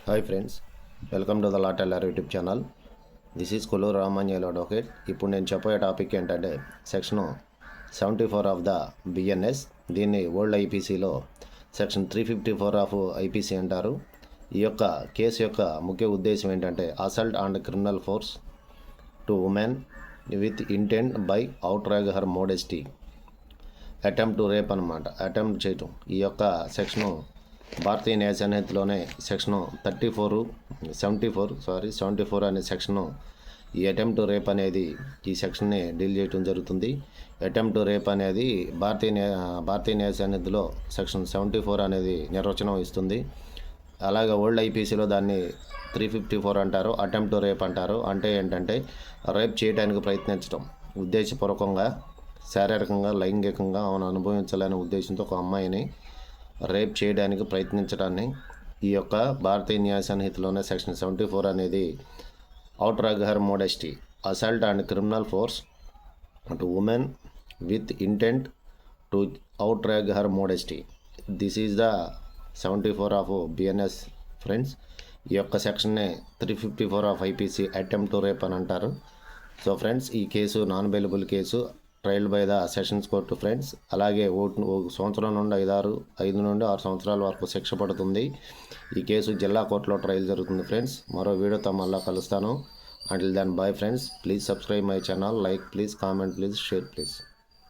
Hi friends, welcome to the law teller YouTube channel. This is Kolluru Ramanjal advocate. ఇప్పుడు నేను చెప్పే topic ఏంటంటే section 74 of the BNS. దీన్ని old ఐపీసీలో సెక్షన్ 354 ఆఫ్ ఐపీసీ అంటారు. ఈ యొక్క కేసు యొక్క ముఖ్య ఉద్దేశం ఏంటంటే assault and criminal force to women with intent by outrage her modesty, attempt to rape అనమాట. అటెంప్ట్ చేయటం ఈ యొక్క సెక్షను భారతీయ న్యాయ సంహితలోనే సెక్షన్ 74 అనే సెక్షను ఈ అటెంప్ట్ టు రేప్ అనేది ఈ సెక్షన్ని డీల్ చేయడం జరుగుతుంది. అటెంప్ట్ టు రేప్ అనేది భారతీయ న్యాయ సంహితలో సెక్షన్ 74 అనేది నిర్వచనం ఇస్తుంది. అలాగే ఓల్డ్ ఐపీసీలో దాన్ని 354 అంటారు, అటెంప్ట్ టు రేప్ అంటారు. అంటే ఏంటంటే రేప్ చేయడానికి ప్రయత్నించడం, ఉద్దేశపూర్వకంగా శారీరకంగా లైంగికంగా ఆమెను అనుభవించాలనే ఉద్దేశంతో ఒక అమ్మాయిని రేప్ చేయడానికి ప్రయత్నించడాన్ని ఈ యొక్క భారతీయ న్యాయ సంహితలోనే సెక్షన్ 74 అనేది outrage her modesty, assault and criminal force to women with intent to outrage her modesty. This is the 74 of BNS friends. ఈ యొక్క సెక్షన్నే 354 of IPC attempt to rape అని అంటారు. సో ఫ్రెండ్స్, ఈ case non bailable case, trial by the sessions court friends. అలాగే సంవత్సరం నుండి 5 నుండి 6 సంవత్సరాల వరకు శిక్ష పడుతుంది. ఈ కేసు జిల్లా కోర్టులో ట్రయల్ జరుగుతుంది ఫ్రెండ్స్. మరో వీడియోతో మళ్ళీ కలుస్తాను. Until then bye friends. Please subscribe my channel, like please, comment please, share please.